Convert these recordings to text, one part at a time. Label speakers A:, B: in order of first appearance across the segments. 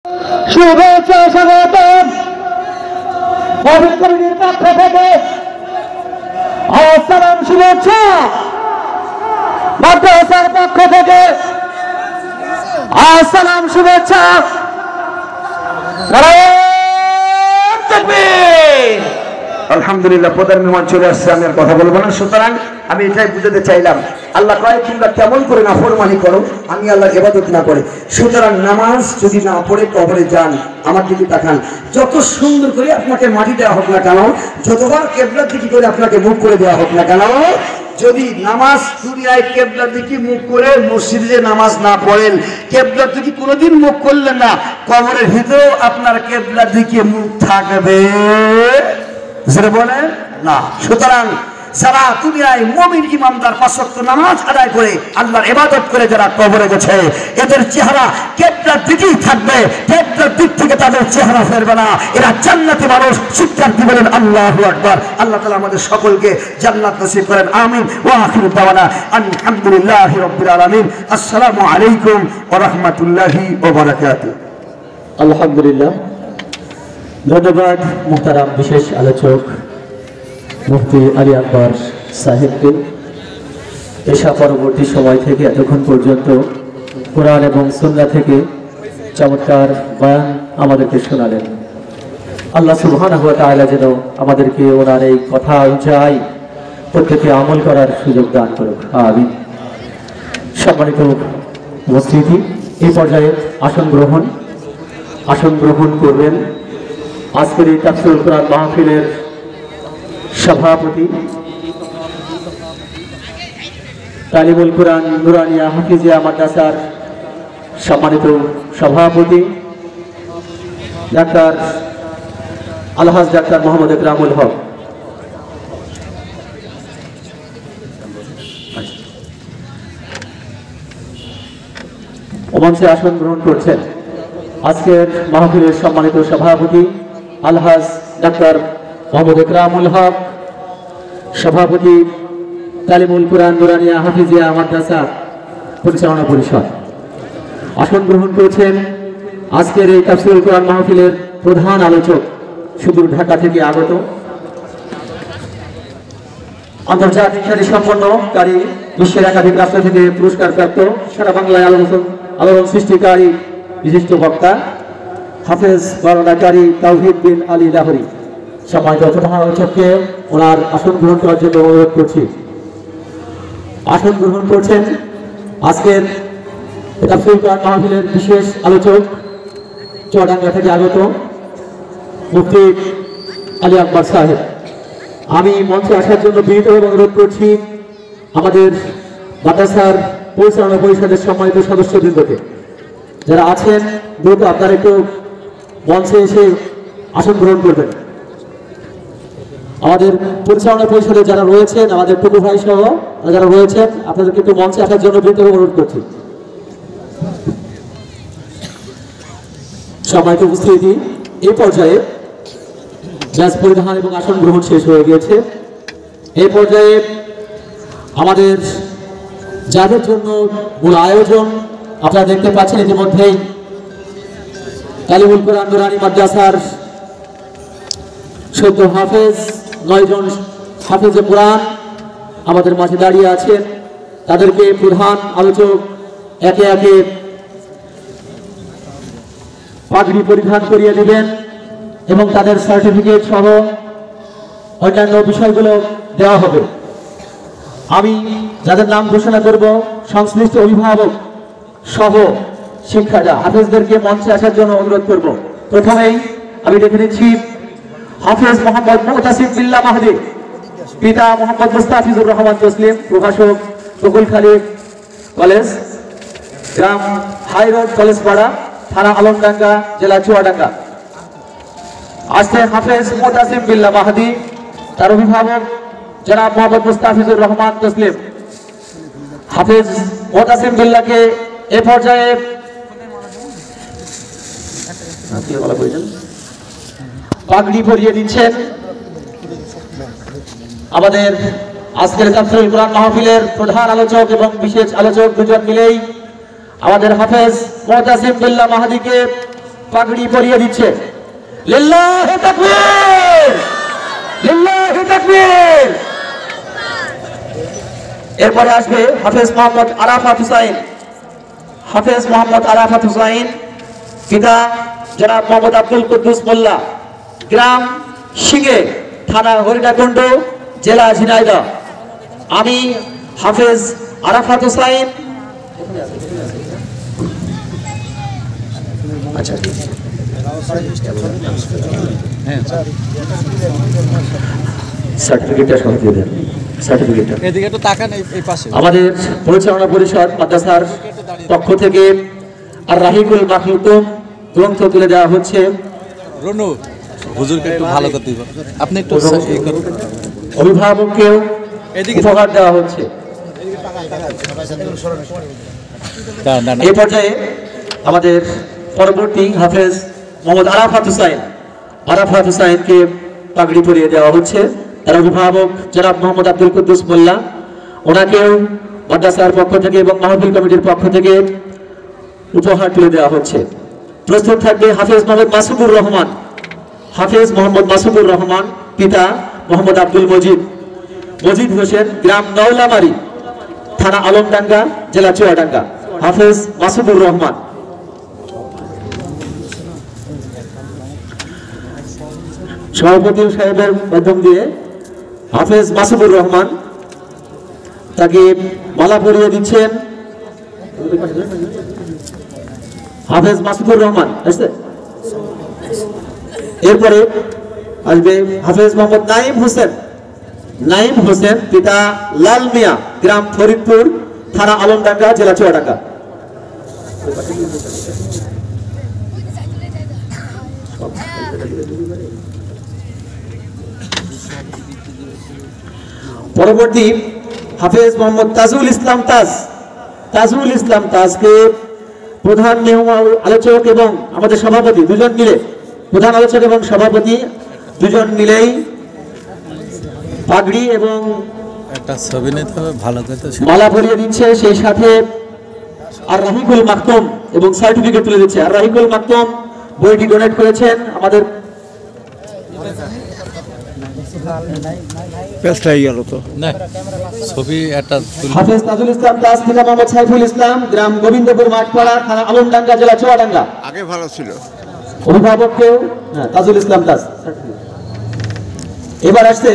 A: শুভেচ্ছা স্বাগতম মহফিল কমিটির পক্ষ থেকে আসসালাম শুভেচ্ছা মাদ্রাসার পক্ষ থেকে আসসালাম শুভেচ্ছা
B: আলহামদুলিল্লাহ প্রধান মেহমান চলে আসছে, আমি আর কথা বলবো না। সুতরাং আমি এটাই বুঝাতে চাইলাম, আল্লাহ কয় তোমরা কেমন করে নাফরমানি করো, আমি আল্লাহর ইবাদত না করে। সুতরাং নামাজ যদি না পড়ে কবরে যান, আমার দিকে তাকান, যত সুন্দর করে আপনাকে মাটি দেওয়া হোক না কেন, যতবার কেবলার দিকে করে আপনাকে মুখ করে দেওয়া হোক না কেন, যদি নামাজ দুনিয়ায় কেবলার দিকে মুখ করে মসজিদে নামাজ না পড়েন, কেবলার দিকে কোনোদিন মুখ করলেন না, কবরের ভিতরেও আপনার কেবলার দিকে মুখ থাকবে যারা বলেন না। সুতরাং যারা দুনিয়ায় মুমিন ইমানদার পাঁচ ওয়াক্ত নামাজ আদায় করে আল্লাহর ইবাদত করে যারা কবরে গেছে, এদের চেহারা কিবলার দিকেই থাকবে, কিবলার দিক থেকে তাদের চেহারা ফেরবে না। এরা জান্নাতি মানুষ। চিৎকার দিয়ে বলেন আল্লাহু আকবার। আল্লাহ তাআলা আমাদের সকলকে জান্নাত নসিব করেন, আমিন। ওয়া আখিরু দাওয়ানা আলহামদুলিল্লাহি রাব্বিল আলামিন। আসসালামু আলাইকুম ওয়া রাহমাতুল্লাহি ওয়া বারাকাতুহু।
A: আলহামদুলিল্লাহ, ধন্যবাদ মুহতারাম বিশেষ আলোচক মুফতি আলী আকবর সাহেবকে। পেশা পরবর্তী সময় থেকে এতক্ষণ পর্যন্ত কোরআন এবং সুন্নাহ থেকে চমৎকার বয়ান আমাদেরকে শোনালেন। আল্লাহ সুবহানাহু ওয়া তাআলা যেন আমাদেরকে ওনার এই কথা অনুযায়ী প্রত্যেকে আমল করার সুযোগ দান করুক, আমিন। সম্মানিত উপস্থিতি, এই পর্যায়ে আসন গ্রহণ করবেন আজকের এই তাফসীরুল কোরআন মাহফিলের সভাপতি, তালিমুল কোরআন নুরানিয়া হাফিজিয়া মাদ্রাসার সম্মানিত সভাপতি ডাক্তার আলহাজ ডাক্তার মোহাম্মদ ইকরামুল হক। মঞ্চে আসন গ্রহণ করছেন আজকের মাহফিলের সম্মানিত সভাপতি আলহাজ ডাক্তার মোহাম্মদ ইকরামুল হক, সভাপতি তালিমুল কোরআন নুরানিয়া হাফিজিয়া মাদ্রাসা পরিচালনা পরিষদ। আসন গ্রহণ করছেন আজকের এই তাফসীরুল কোরআন মাহফিলের প্রধান আলোচক, সুদূর ঢাকা থেকে আগত, আন্তর্জাতিক খ্যাতি সম্পন্নকারী, বিশ্বের একাধিক রাষ্ট্র থেকে পুরস্কার প্রাপ্ত, সারা বাংলায় আলোড়ন সৃষ্টিকারী বিশিষ্ট বক্তা হাফেজ বর্ণনাকারী তাওহীদ বিন আলী লাহোরী। সম্মানিত প্রধান আলোচককে ওনার আসন গ্রহণ করার জন্য অনুরোধ করছি। আসন গ্রহণ করছেন আজকের তাফসীরুল কোরআন মাহফিলের বিশেষ আলোচক, চুয়াডাঙ্গা থেকে আগত মুফতি আলী আকবর সাহেব। আমি মঞ্চে আসার জন্য বিনীতভাবে অনুরোধ করছি আমাদের মাদ্রাসার পরিচালনা পরিষদের সম্মানিত সদস্যবৃন্দকে। যারা আছেন দ্রুত আপনারা একটু মঞ্চে এসে আসন গ্রহণ করবেন। আমাদের পরিচালনা পরিষদে যারা রয়েছেন, আমাদের টুকু ভাই সহ যারা রয়েছেন, আপনাদেরকে একটু মঞ্চে আসার জন্য বিনীতভাবে অনুরোধ করছি। সম্মানিত উপস্থিতি, এই পর্যায়ে ব্যাজ পরিধান এবং আসন গ্রহণ শেষ হয়ে গিয়েছে। এই পর্যায়ে আমাদের যাদের জন্য মূল আয়োজন আপনারা দেখতে পাচ্ছেন, ইতিমধ্যেই তালিমুল কোরআন নুরানি মাদ্রাসার সদ্য হাফেজ 9 জন হাফেজে কোরআন আমাদের মাঝে দাঁড়িয়ে আছেন। তাদেরকে প্রধান আলোচক একে একে পাগড়ি পরিধান করিয়ে দেবেন এবং তাদের সার্টিফিকেট সহ অন্যান্য বিষয়গুলো দেওয়া হবে। আমি যাদের নাম ঘোষণা করব, সংশ্লিষ্ট অভিভাবক সহ শিক্ষার্থীরা হাফেজদেরকে মঞ্চে আসার জন্য অনুরোধ করব। প্রথমেই আমি ডেকে নিচ্ছি হাফেজ মোহাম্মদ মুতাসিম বিল্লাহ মাহদি, পিতা মোহাম্মদ মুস্তাফিজুর রহমান তসলিম, প্রভাষক বকুলখালী কলেজ, গ্রাম হাই রোড কলেজপাড়া, থানা আলমডাঙ্গা, জেলা চুয়াডাঙ্গা। আসছেন হাফেজ মুতাসিম বিল্লাহ মাহদি, তার অভিভাবক জনাব মোহাম্মদ মুস্তাফিজুর রহমান তসলিম। হাফেজ মুতাসিম বিল্লাহকে এ পর্যায়ে পাগড়ি পরিয়ে দিচ্ছেন আমাদের আজকের তাফসীরুল কোরআন মাহফিলের প্রধান আলোচক এবং বিশেষ আলোচক দুজন মিলেই আমাদের হাফেজ মুতাসিম বিল্লাহ মাহদিকে পাগড়ি পরিয়ে দিচ্ছে। লিল্লাহি তাকবীর, লিল্লাহি তাকবীর। এরপরে আসবে হাফেজ মোহাম্মদ আরাফাত হুসাইন। হাফেজ মোহাম্মদ আরাফাত হুসাইন, পিতা জনাব মোহাম্মদ আব্দুল কুদ্দুস মোল্লা, গ্রাম শিগে, থানা হরিণাকুণ্ড, জেলা ঝিনাইদহ। আমি হাফেজ আরাফাত হুসাইন আমাদের পরিচালনা পরিষদ মাদ্রাসার পক্ষ থেকে আর রাহিকুল মাখলুকুম গ্রন্থ তুলে দেওয়া হচ্ছে। আপনি একটু অভিভাবককেও উপহার দেওয়া হচ্ছে। এই পর্যায়ে আমাদের পরবর্তী হাফেজ মোহাম্মদ আরাফাত হুসাইন, আরাফাত হুসাইনকে পাগড়ি পরিয়ে দেওয়া হচ্ছে। তার অভিভাবক জনাব মোহাম্মদ আব্দুল কুদ্দুস মোল্লা, ওনাকেও মাদ্রাসার পক্ষ থেকে এবং মাহফিল কমিটির পক্ষ থেকে উপহার তুলে দেওয়া হচ্ছে। প্রস্তুত থাকবে হাফেজ মোহাম্মদ মাসুদুর রহমান। হাফেজ মোহাম্মদ মাসুদুর রহমান, পিতা মোহাম্মদ আব্দুল মজিদ, মজিদ হোসেন, গ্রাম নওলামারি, থানা আলমডাঙ্গা, জেলা চুয়াডাঙ্গা। হাফেজ মাসুদুর রহমান। সভাপতি সাহেবের মাধ্যম দিয়ে হাফেজ মাসুদুর রহমান তাকে মালা পরিয়ে দিচ্ছেন। হাফেজ মাসুদুর রহমান আসছে। এরপরে আসবে হাফেজ মোহাম্মদ নাইম হোসেন। নাইম হোসেন, পিতা লাল মিয়া, গ্রাম ফরিদপুর, থানা আলমডাঙ্গা, জেলা চুয়াডাঙ্গা। পরবর্তী হাফেজ মোহাম্মদ তাজুল ইসলাম তাজ। তাজুল ইসলাম তাজকে প্রধান মেহমান আলোচক এবং আমাদের সভাপতি দুজন মিলে, প্রধান আলোচক এবং সভাপতি দুজন মিলেই পাগড়ি এবং একটা ছবি নিতে হবে, ভালো করে মালা পরিয়ে দিচ্ছে। সেই সাথে আর রাহিকুল মাকতুম এবং সার্টিফিকেট তুলে দিচ্ছে। আর রাহিকুল মাকতুম বইটি ডোনেট করেছেন আমাদের হাফেজ তাজুল ইসলাম তাজ, পিতা মোহাম্মদ সাইফুল ইসলাম, গ্রাম গোবিন্দপুর মাঠপাড়া, থানা আলমডাঙ্গা, জেলা চুয়াডাঙ্গা।
C: আগে ভালো ছিল।
A: অভিভাবককেও তাজুল ইসলাম তাজ। এবার আসছে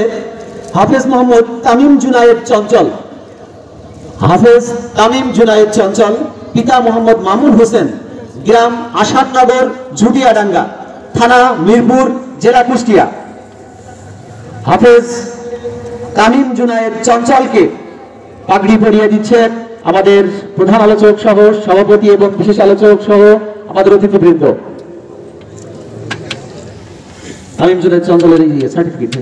A: হাফেজ মোহাম্মদ তামিম জুনায়েদ চঞ্চল। হাফেজ তামিম জুনায়েদ চঞ্চল, পিতা মোহাম্মদ মামুন হোসেন, গ্রাম আসাদনগর, ঝুটিয়াডাঙ্গা, থানা মিরপুর, জেলা কুষ্টিয়া। হাফেজ তামিম জুনায়েদ চঞ্চলকে পাগড়ি পরিয়ে দিচ্ছেন আমাদের প্রধান আলোচক সহ সভাপতি এবং বিশেষ আলোচক সহ আমাদের অতিথিবৃন্দ। তামিম জুনায়েদ চঞ্চলের সার্টিফিকেট,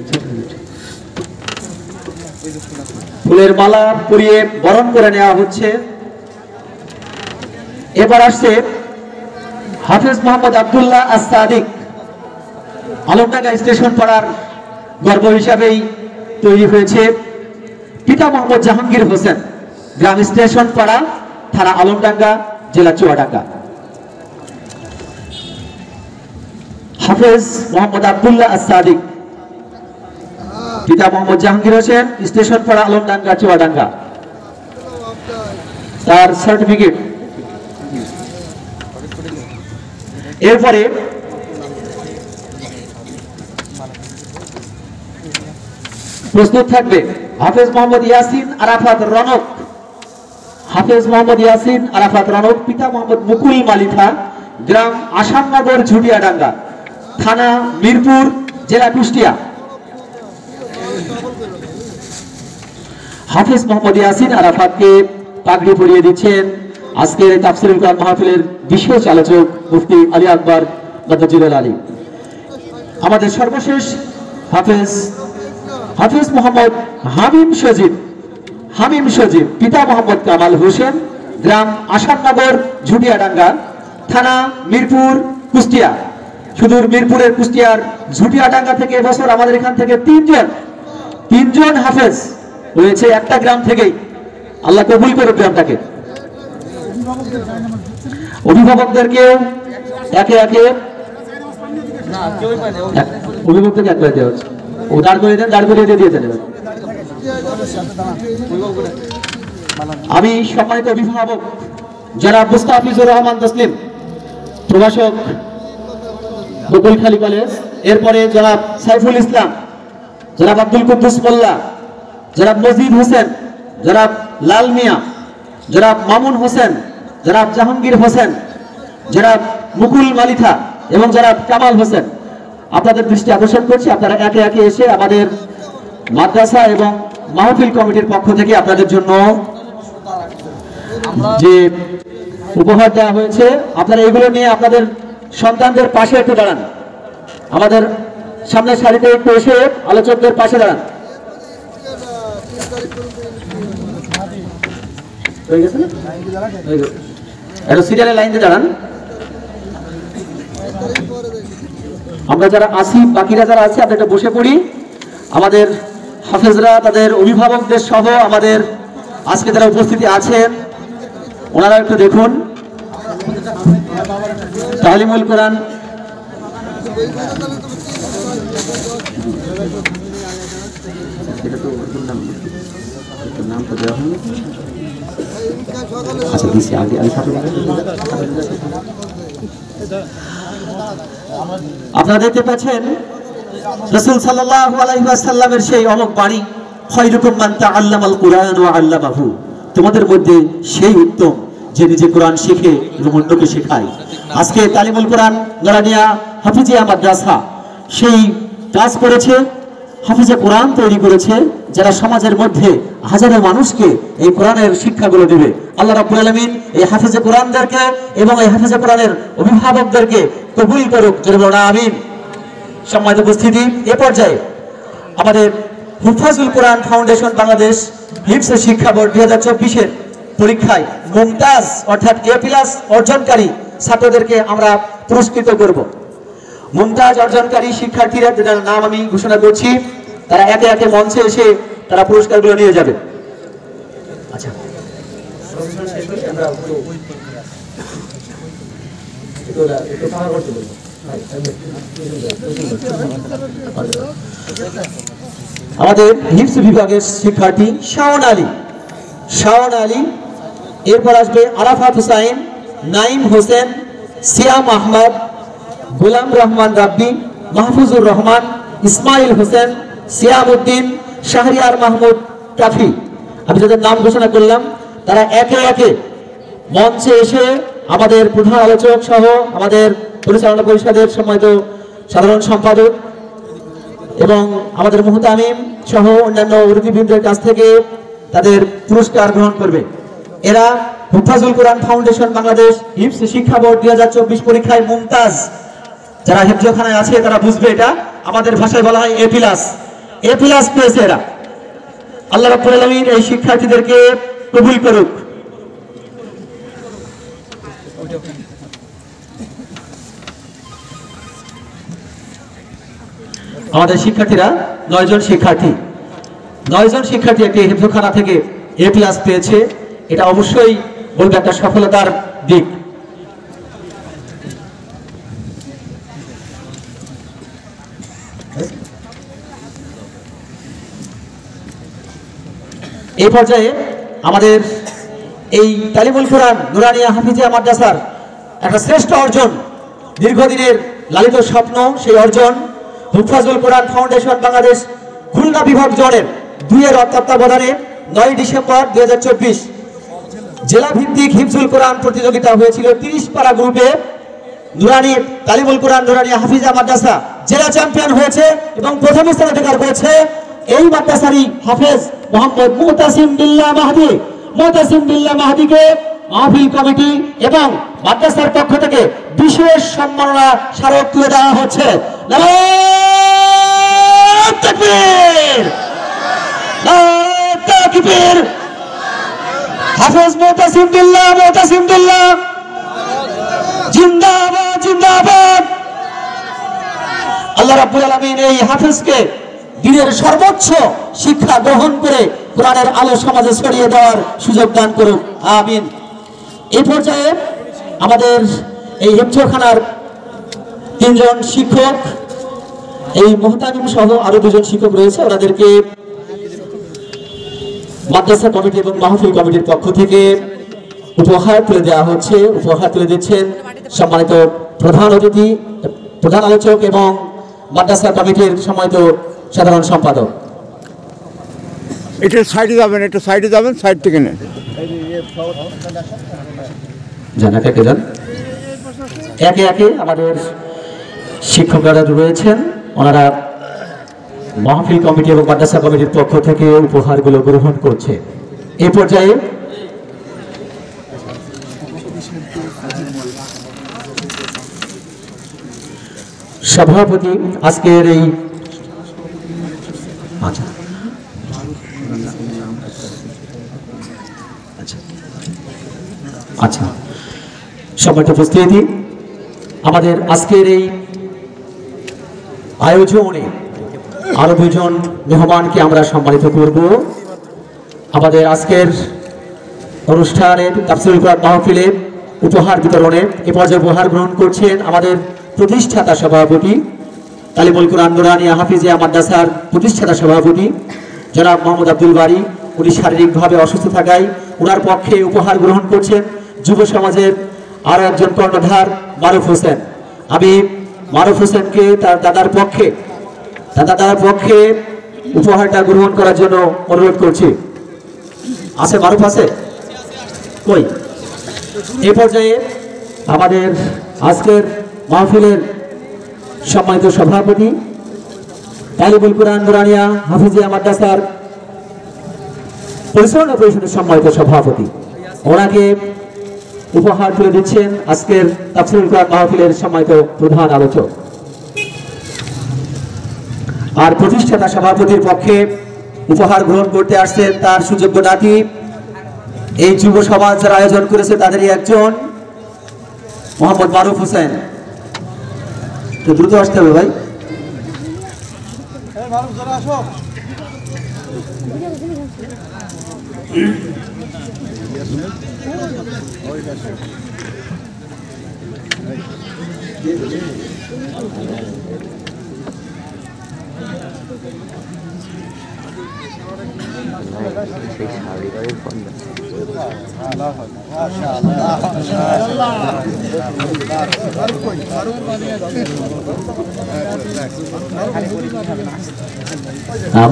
A: ফুলের মালা পরিয়ে বরণ করে নেওয়া হচ্ছে। এবার আসছে হাফেজ মোহাম্মদ আব্দুল্লাহ আস-সাদিক। আলমডাঙ্গা স্টেশন পাড়ার গর্ব হিসাবেই তৈরি হয়েছে। পিতা মোহাম্মদ জাহাঙ্গীর হোসেন, গ্রাম স্টেশন পাড়া, থানা আলমডাঙ্গা, জেলা চুয়াডাঙ্গা। হাফেজ মোহাম্মদ আব্দুল্লাহ আস-সাদিক, পিতা মোহাম্মদ জাহাঙ্গীর হোসেন, স্টেশন পাড়া, আলমডাঙ্গা, চুয়াডাঙ্গা। তার সার্টিফিকেট। এরপরে প্রস্তুত থাকবে হাফেজ মোহাম্মদ ইয়াসিন আরাফাত রনক। হাফেজ মোহাম্মদ ইয়াসিন আরাফাত রনক, পিতা মোহাম্মদ মুকুল মালিথা, গ্রাম আসামনগর, ঝুটিয়াডাঙ্গা, থানা মিরপুর, জেলা কুষ্টিয়া। হাফেজ মোহাম্মদ ইয়াসিন আরাফাতকে পাগড়ি পরিয়ে দিচ্ছেন আজকের তাফসীরুল কোরআন মাহফিলের বিশেষ আলোচক মুফতি আলী আকবর বদরুল আলী। আমাদের সর্বশেষ হাফেজ মোহাম্মদ হামিম সজীব। হামিম সজীব, পিতা মোহাম্মদ কামাল হোসেন, গ্রাম আসাদনগর, ঝুটিয়াডাঙ্গা, থানা মিরপুর, কুষ্টিয়া। সুদূর মিরপুরের কুষ্টিয়ার ঝুটিয়াডাঙ্গা থেকে এবছর আমাদের এখান থেকে তিনজন হাফেজ রয়েছে, একটা গ্রাম থেকেই। আল্লাহ কবুল করুক গ্রামটাকে। অভিভাবকদেরকেও একে একে অভিভাবককে এক করে দেওয়া হচ্ছে। ও দাঁড় করে দেন, দাঁড় করিয়ে দিয়ে দিয়েছেন। আমি সম্মানিত অভিভাবক যারা মুস্তাফিজুর রহমান তসলিম, প্রভাষক বকুলখালী কলেজ, এরপরে জনাব সাইফুল ইসলাম, জনাব আব্দুল কুদ্দুস মোল্লা, জনাব মজিদ হোসেন, জনাব লাল মিয়া, জনাব মামুন হোসেন, জনাব জাহাঙ্গীর হোসেন, জনাব মুকুল মালিথা এবং জনাব কামাল হোসেন, আপনাদের দৃষ্টি আকর্ষণ করছি আপনারা একে একে এসে আমাদের মাদ্রাসা এবং মাহফিল কমিটির পক্ষ থেকে আপনাদের জন্য যে উপহার দেওয়া হয়েছে আপনারা এগুলো নিয়ে আপনাদের সন্তানদের পাশে একটু দাঁড়ান। আমাদের সামনের সারিতে একটু এসে আলোচকদের পাশে দাঁড়ান। হয়ে গেছে না? একটু সিরিয়ালের লাইনে দাঁড়ান। আমরা যারা আছি, বাকিরা যারা আছে, আমরা একটা বসে পড়ি। আমাদের হাফেজরা তাদের অভিভাবকদের সহ আমাদের আজকে যারা উপস্থিতি আছেন ওনারা একটু দেখুন। তালিমুল কোরআন আপনারা দেখতে পাচ্ছেন রাসূল সাল্লাল্লাহু আলাইহি ওয়াসাল্লামের সেই অমোঘ বাণী, খায়রুকুম মান তাআল্লামাল কুরআন ওয়া আল্লামাহু, তোমাদের মধ্যে সেই উত্তম যে নিজে কোরআন শিখে এবং অন্যকে শেখায়। আজকে তালিমুল কোরআন নোরানিয়া হাফিজিয়া মাদ্রাসা সেই কাজ করেছে, হাফিজে কোরআন তৈরি করেছে যারা সমাজের মধ্যে হাজারো মানুষকে এই কোরআনের শিক্ষাগুলো দেবে। আল্লাহ রাব্বুল আলামিন এই হাফিজে কোরআনদেরকে এবং এই হাফিজে কোরআনের অভিভাবকদেরকে কবুল করুক, জোরে বলুন আমিন। সম্মানিত উপস্থিতি, এ পর্যায়ে আমাদের হুফাজুল কোরআন ফাউন্ডেশন বাংলাদেশ হিফজ শিক্ষা বোর্ড 2024-এর পরীক্ষায় মুমতাজ অর্থাৎ A+ অর্জনকারী ছাত্রদেরকে আমরা পুরস্কৃত করব। মুমতাজ অর্জনকারী শিক্ষার্থীরা যাদের নাম আমি ঘোষণা করছি, তারা একে একে মঞ্চে এসে তারা পুরস্কারগুলো নিয়ে যাবে। আচ্ছা, আমাদের হিফজ বিভাগের শিক্ষার্থী শাওন আলী, এরপর আসবে আরাফাত হুসাইন, নাইম হোসেন, সিয়াম আহমদ, গোলাম রহমান রাব্বি, মাহফুজুর রহমান, ইসমাইল হোসেন, সিয়াম উদ্দিন, শাহরিয়ার মাহমুদ কাফি। আমি যাদের নাম ঘোষণা করলাম তারা একে একে মঞ্চে এসে আমাদের প্রধান আলোচক সহ আমাদের পরিচালনা পরিষদের সম্মানিত সাধারণ সম্পাদক এবং আমাদের মুহতামিম সহ অন্যান্য অতিথিবৃন্দের কাছ থেকে তাদের পুরস্কার গ্রহণ করবে। এরা হুফাজুল কোরআন ফাউন্ডেশন বাংলাদেশ হিফজ শিক্ষা বোর্ড 2024 পরীক্ষায় মুমতাজ যারা হেফজখানায় আছে তারা বুঝবে, এটা আমাদের ভাষায় বলা হয় A+ পেয়েছে এরা। আল্লাহ রাব্বুল আলামিন এই শিক্ষার্থীদেরকে কবুল করুক। আমাদের শিক্ষার্থীরা 9 জন শিক্ষার্থী একটি হেফজখানা থেকে A+ পেয়েছে। এটা অবশ্যই বলবে একটা সফলতার দিক। এই পর্যায়ে আমাদের এই তালিমুল কোরআন নুরানিয়া হাফিজিয়া মাদ্রাসার একটা শ্রেষ্ঠ অর্জন, দীর্ঘদিনের লালিত স্বপ্ন, সেই অর্জন হুফাজুল কোরআন ফাউন্ডেশন বাংলাদেশ খুলনা বিভাগ জোনের 2-এর তত্ত্বাবধানে 9 ডিসেম্বর 2024 জেলা ভিত্তিক হিফজুল কোরআন প্রতিযোগিতা হয়েছিল। 30 পারা গ্রুপে নুরানি তালিমুল কোরআন নুরানিয়া হাফিজিয়া মাদ্রাসা জেলা চ্যাম্পিয়ন হয়েছে এবং প্রথম স্থান অধিকার করেছে এই মাদ্রাসারই হাফেজ মোহাম্মদ মুতাসিম বিল্লাহ মাহদিকে মাহফিল কমিটি এবং মাদ্রাসার পক্ষ থেকে বিশেষ সম্মাননা স্মারক তুলে দেওয়া হচ্ছে। নারায়ে তাকবীর, নারায়ে তাকবীর। হাফেজ মুতাসিম বিল্লাহ জিন্দাবাদ জিন্দাবাদ। আল্লাহ রাব্বুল আলামিন এই হাফেজকে দিনের সর্বোচ্চ শিক্ষা গ্রহণ করে কোরআনের আলো সমাজে ছড়িয়ে দেওয়ার সুযোগ দান করুন, আমিন। এই পর্যায়ে আমাদের এই হেফজখানার তিনজন শিক্ষক, এই মুহতামিম সহ আরো দুজন শিক্ষক রয়েছে, ওনাদেরকে মাদ্রাসা কমিটি এবং মাহফিল কমিটির পক্ষ থেকে উপহার তুলে দেওয়া হচ্ছে। উপহার তুলে দিচ্ছেন সম্মানিত প্রধান অতিথি, প্রধান আলোচক এবং মাদ্রাসা কমিটির সম্মানিত সাধারণ সম্পাদক।
C: একটু সাইডে যাবেন, সাইড থেকে নেন।
A: একে একে আমাদের শিক্ষকরা রয়েছেন, ওনারা মাহফিল কমিটি এবং মাদ্রাসা কমিটির পক্ষ থেকে উপহারগুলো গ্রহণ করছে। এই পর্যায়ে সভাপতি আজকের এই সম্মানিত উপস্থিতি, আমাদের আজকের এই আয়োজনে আরো দুজন মেহমানকে আমরা সম্মানিত করব। আমাদের আজকের অনুষ্ঠানের তাফসীরুল কোরআন মাহফিলে উপহার বিতরণে এ পর্যায়ে উপহার গ্রহণ করছেন আমাদের প্রতিষ্ঠাতা সভাপতি, তালিমুল কোরআন নুরানিয়া হাফিজিয়া মাদ্রাসার প্রতিষ্ঠাতা সভাপতি জনাব মোহাম্মদ আব্দুল বারী। উনি শারীরিকভাবে অসুস্থ থাকায় ওনার পক্ষে উপহার গ্রহণ করছেন যুব সমাজের আরো একজন কর্ণধার মারুফ হোসেন। আমি মারুফ হোসেনকে তার দাদার পক্ষে উপহারটা গ্রহণ করার জন্য অনুরোধ করছি। আছে মারুফ? আছে কই? এই পর্যায়ে আমাদের আজকের মাহফিলের সম্মানিত সভাপতি, তালিমুল কোরআন নুরানিয়া হাফিজিয়া মাদ্রাসার পরিচালনা পরিষদের সম্মানিত সভাপতি, ওনাকে উপহার তুলে দিচ্ছেন আজকের তাফসীরুল কোরআন মাহফিলের সম্মানিত প্রধান আলোচক। আর প্রতিষ্ঠাতা সভাপতির পক্ষে উপহার গ্রহণ করতে আসছেন তার সুযোগ্য নাতি, এই যুব সমাজ যারা আয়োজন করেছে তাদেরই একজন মোহাম্মদ মারুফ হোসেন। তো দ্রুত আসতে হবে ভাই।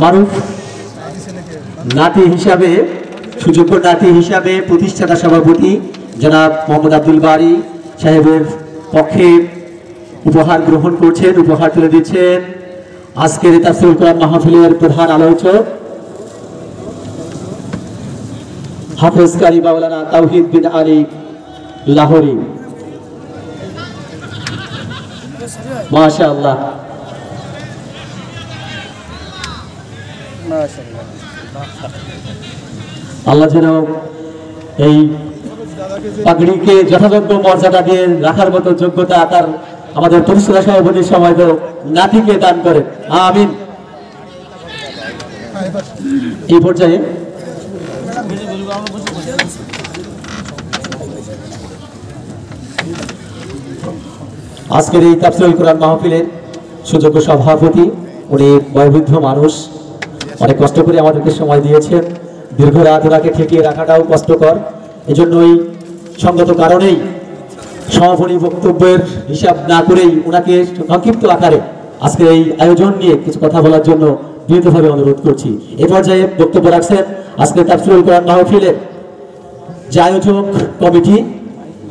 A: মারুফ নাতি হিসাবে, সুযোগ্য নাতি হিসাবে প্রতিষ্ঠাতা সভাপতি জনাব মোহাম্মদ আব্দুল বারী সাহেবের পক্ষে উপহার গ্রহণ করছেন, উপহার তুলে দিচ্ছেন আজকের তাফসীরুল কোরআন মাহফিলের প্রধান আলোচক হাফেজ কারি মাওলানা তাওহীদ বিন আলী লাহোরী। মাশাআল্লাহ, আল্লাহ যেন এই পাগড়িকে যথাযোগ্য মর্যাদা দিয়ে রাখার মতো যোগ্যতা তার আমাদের প্রতিষ্ঠাতা সভাপতির সময় তো নাতিকে দান করে, আমিন। এই পর্যায়ে আজকের এই তাফসীরুল কোরআন মাহফিলের সুযোগ্য সভাপতি, উনি বয়োবৃদ্ধ মানুষ, অনেক কষ্ট করে আমাদেরকে সময় দিয়েছেন। দীর্ঘ রাত ওনাকে ঠেকিয়ে রাখাটাও কষ্টকর, এজন্যই সঙ্গত কারণেই সমাপনী বক্তব্যের হিসাব না করেই ওনাকে সংক্ষিপ্ত আকারে আজকের এই আয়োজন নিয়ে কিছু কথা বলার জন্য বিনীতভাবে অনুরোধ করছি। এ পর্যায়ে বক্তব্য রাখছেন আজকে তাফসীরুল কোরআন মাহফিলের যে আয়োজক কমিটি,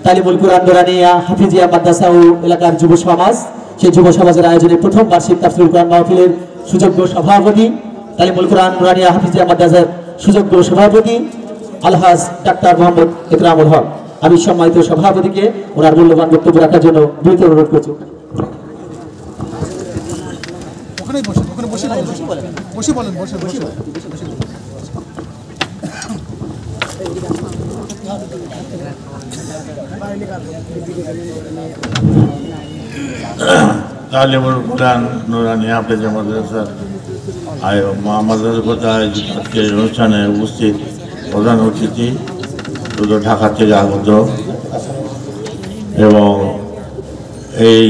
A: তালিমুল কোরআন নুরানিয়া হাফিজিয়া মাদ্রাসা ও এলাকার যুব সমাজ, সেই যুব সমাজের আয়োজনে প্রথম বার্ষিক তাফসীরুল কোরআন মাহফিলের সুযোগ্য সভাপতি, তালিমুল কোরআন নুরানিয়া হাফিজিয়া মাদ্রাসার সুযোগ্য সভাপতি আলহাজ ডাক্তার মোহাম্মদ ইকরামুল হক। আমি সম্মানিত সভাপতিকে ওনার মূল্যবান বক্তব্য রাখার জন্য বিনীত অনুরোধ করছি।
D: তালিমুল কোরআন নুরানিয়া হাফিজিয়া মাদ্রাসার আজকের অনুষ্ঠানে উপস্থিত প্রধান অতিথি, শুধু ঢাকা থেকে আগত এবং এই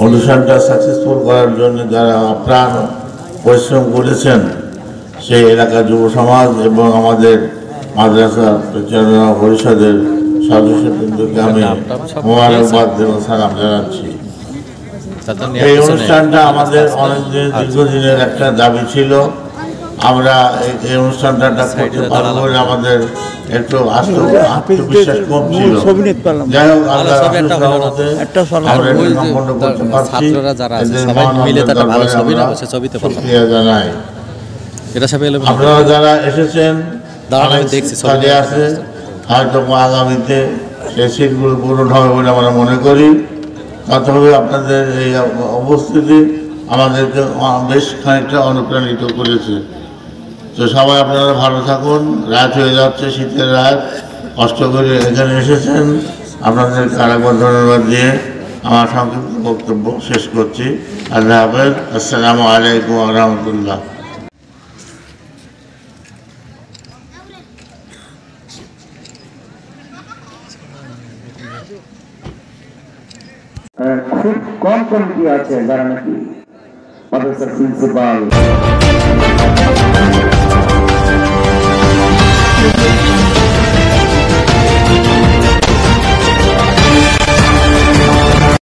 D: অনুষ্ঠানটা সাকসেসফুল করার জন্য যারা আপ্রাণ পরিশ্রম করেছেন সেই এলাকার যুব সমাজ এবং আমাদের মাদ্রাসা পরিচালনা পরিষদের সদস্যবৃন্দকে আমি মোবারকবাদ এবং সালাম জানাচ্ছি। এই অনুষ্ঠানটা আমাদের অনেকদিন দীর্ঘদিনের একটা দাবি ছিল, আমরা এই অনুষ্ঠানটা করতে পারবো বলে আমাদের একটু আত্মবিশ্বাস কম ছিল। যাই হোক আমরা সম্পন্ন করতে পারছি, জানাই। আপনারা যারা এসেছেন কাজে আছে, হয়তো আগামীতে সেই সিটগুলো পূরণ হবে বলে আমরা মনে করি। তবে আপনাদের এই উপস্থিতি আমাদেরকে বেশ খানিকটা অনুপ্রাণিত করেছে। তো সবাই আপনারা ভালো থাকুন। রাত হয়ে যাচ্ছে, শীতের রাত, কষ্ট করে এখানে এসেছেন। আপনাদেরকে আরেকবার ধন্যবাদ দিয়ে আমার সংক্ষিপ্ত বক্তব্য শেষ করছি। আল্লাহ হাফেজ। আসসালামু আলাইকুম ওয়া রাহমাতুল্লাহ।
B: খুব কম কমিটি আছে যারা নাকি প্রিন্সিপাল